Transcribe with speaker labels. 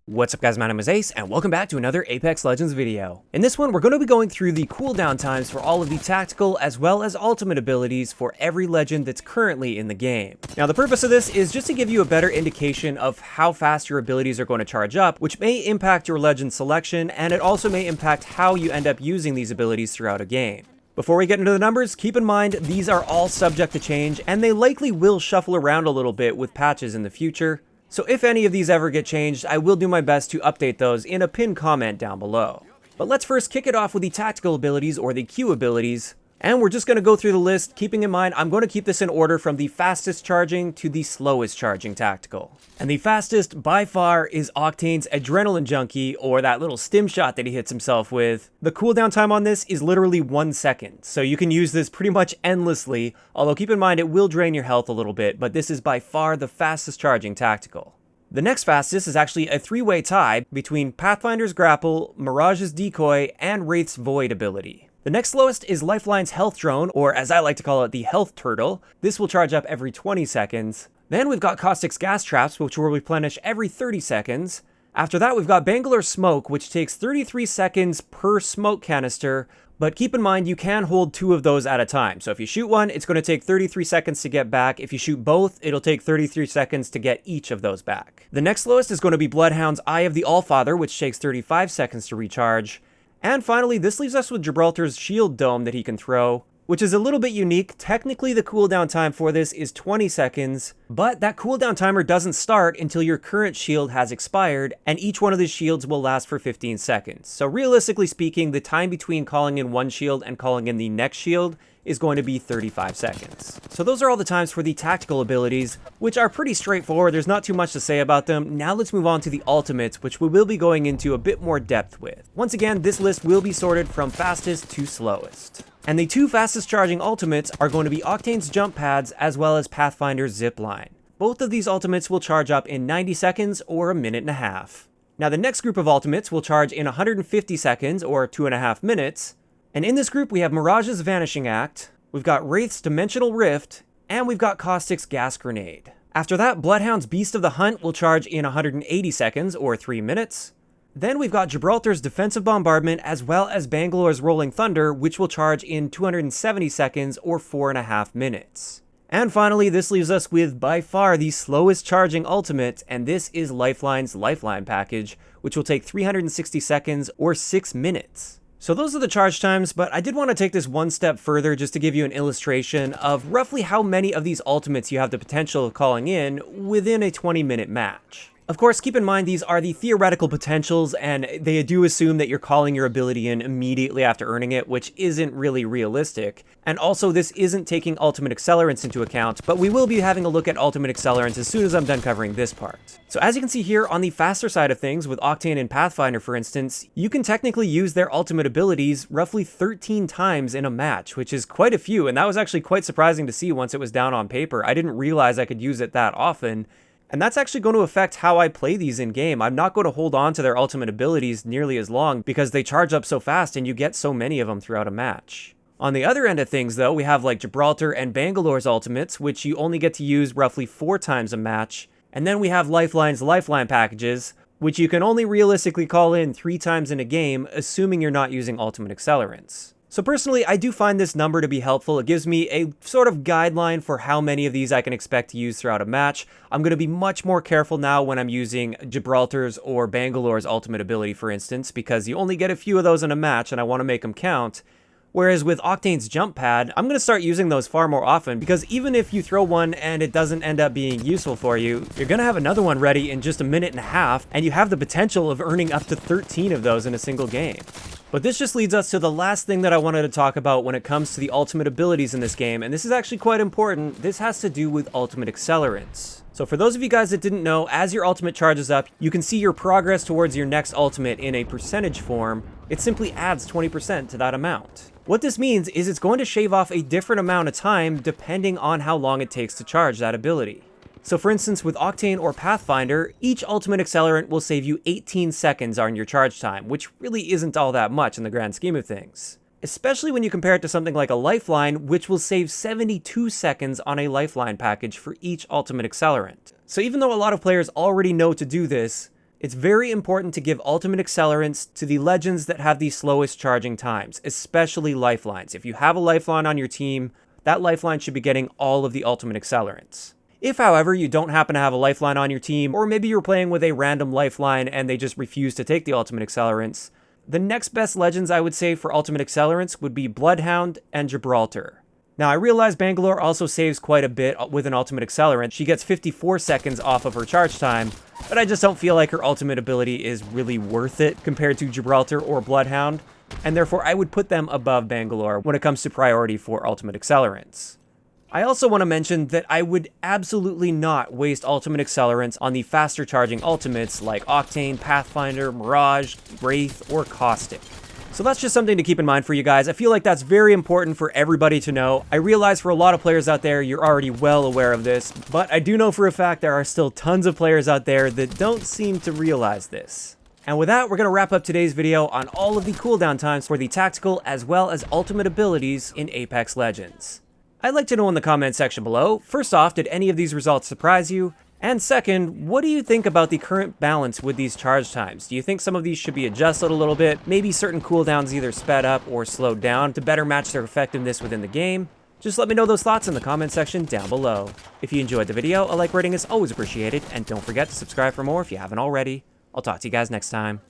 Speaker 1: What's up guys, my name is Ace, and welcome back to another Apex Legends video. In this one, we're going to be going through the cooldown times for all of the tactical as well as ultimate abilities for every legend that's currently in the game. Now the purpose of this is just to give you a better indication of how fast your abilities are going to charge up, which may impact your legend selection, and it also may impact how you end up using these abilities throughout a game. Before we get into the numbers, keep in mind these are all subject to change, and they likely will shuffle around a little bit with patches in the future. So if any of these ever get changed, I will do my best to update those in a pinned comment down below. But let's first kick it off with the tactical abilities, or the Q abilities. And we're just going to go through the list, keeping in mind I'm going to keep this in order from the fastest charging to the slowest charging tactical. And the fastest by far is Octane's Adrenaline Junkie, or that little stim shot that he hits himself with. The cooldown time on this is literally 1 second, so you can use this pretty much endlessly, although keep in mind it will drain your health a little bit, but this is by far the fastest charging tactical. The next fastest is actually a three-way tie between Pathfinder's Grapple, Mirage's Decoy, and Wraith's Void ability. The next slowest is Lifeline's Health Drone, or as I like to call it, the Health Turtle. This will charge up every 20 seconds. Then we've got Caustic's Gas Traps, which will replenish every 30 seconds. After that, we've got Bangalore's Smoke, which takes 33 seconds per smoke canister, but keep in mind you can hold 2 of those at a time. So if you shoot one, it's going to take 33 seconds to get back. If you shoot both, it'll take 33 seconds to get each of those back. The next slowest is going to be Bloodhound's Eye of the Allfather, which takes 35 seconds to recharge. And finally, this leaves us with Gibraltar's Shield Dome that he can throw, which is a little bit unique. Technically, the cooldown time for this is 20 seconds, but that cooldown timer doesn't start until your current shield has expired, and each one of these shields will last for 15 seconds. So realistically speaking, the time between calling in one shield and calling in the next shield is going to be 35 seconds. So those are all the times for the tactical abilities, which are pretty straightforward. There's not too much to say about them. Now let's move on to the ultimates, which we will be going into a bit more depth with. Once again, this list will be sorted from fastest to slowest. And the 2 fastest charging ultimates are going to be Octane's Jump Pads as well as Pathfinder's Zip Line. Both of these ultimates will charge up in 90 seconds or a minute and a half. Now the next group of ultimates will charge in 150 seconds or 2.5 minutes. And in this group we have Mirage's Vanishing Act, we've got Wraith's Dimensional Rift, and we've got Caustic's Gas Grenade. After that, Bloodhound's Beast of the Hunt will charge in 180 seconds or 3 minutes. Then we've got Gibraltar's Defensive Bombardment as well as Bangalore's Rolling Thunder, which will charge in 270 seconds or 4.5 minutes. And finally, this leaves us with by far the slowest charging ultimate, and this is Lifeline's Lifeline package, which will take 360 seconds or 6 minutes. So those are the charge times, but I did want to take this one step further just to give you an illustration of roughly how many of these ultimates you have the potential of calling in within a 20-minute match. Of course, keep in mind these are the theoretical potentials, and they do assume that you're calling your ability in immediately after earning it, which isn't really realistic. And also, this isn't taking ultimate accelerants into account, but we will be having a look at ultimate accelerants as soon as I'm done covering this part. So as you can see here, on the faster side of things, with Octane and Pathfinder for instance, you can technically use their ultimate abilities roughly 13 times in a match, which is quite a few, and that was actually quite surprising to see once it was down on paper. I didn't realize I could use it that often. And that's actually going to affect how I play these in-game. I'm not going to hold on to their ultimate abilities nearly as long because they charge up so fast and you get so many of them throughout a match. On the other end of things though, we have like Gibraltar and Bangalore's ultimates, which you only get to use roughly 4 times a match. And then we have Lifeline's Lifeline packages, which you can only realistically call in 3 times in a game, assuming you're not using ultimate accelerants. So personally, I do find this number to be helpful. It gives me a sort of guideline for how many of these I can expect to use throughout a match. I'm going to be much more careful now when I'm using Gibraltar's or Bangalore's ultimate ability, for instance, because you only get a few of those in a match and I want to make them count. Whereas with Octane's Jump Pad, I'm going to start using those far more often because even if you throw one and it doesn't end up being useful for you, you're going to have another one ready in just a minute and a half, and you have the potential of earning up to 13 of those in a single game. But this just leads us to the last thing that I wanted to talk about when it comes to the ultimate abilities in this game, and this is actually quite important. This has to do with ultimate accelerants. So for those of you guys that didn't know, as your ultimate charges up, you can see your progress towards your next ultimate in a percentage form. It simply adds 20% to that amount. What this means is it's going to shave off a different amount of time depending on how long it takes to charge that ability. So for instance, with Octane or Pathfinder, each ultimate accelerant will save you 18 seconds on your charge time, which really isn't all that much in the grand scheme of things. Especially when you compare it to something like a Lifeline, which will save 72 seconds on a Lifeline package for each ultimate accelerant. So even though a lot of players already know to do this, It's very important to give ultimate accelerants to the legends that have the slowest charging times, especially lifelines. If you have a lifeline on your team, that lifeline should be getting all of the ultimate accelerants. If, however, you don't happen to have a lifeline on your team, or maybe you're playing with a random lifeline and they just refuse to take the ultimate accelerants, the next best legends I would say for ultimate accelerants would be Bloodhound and Gibraltar. Now, I realize Bangalore also saves quite a bit with an ultimate accelerant. She gets 54 seconds off of her charge time, but I just don't feel like her ultimate ability is really worth it compared to Gibraltar or Bloodhound, and therefore I would put them above Bangalore when it comes to priority for ultimate accelerants. I also want to mention that I would absolutely not waste ultimate accelerants on the faster charging ultimates like Octane, Pathfinder, Mirage, Wraith, or Caustic. So that's just something to keep in mind for you guys. I feel like that's very important for everybody to know. I realize for a lot of players out there, you're already well aware of this, but I do know for a fact there are still tons of players out there that don't seem to realize this. And with that, we're going to wrap up today's video on all of the cooldown times for the tactical as well as ultimate abilities in Apex Legends. I'd like to know in the comment section below, first off, did any of these results surprise you? And second, what do you think about the current balance with these charge times? Do you think some of these should be adjusted a little bit? Maybe certain cooldowns either sped up or slowed down to better match their effectiveness within the game? Just let me know those thoughts in the comment section down below. If you enjoyed the video, a like rating is always appreciated, and don't forget to subscribe for more if you haven't already. I'll talk to you guys next time.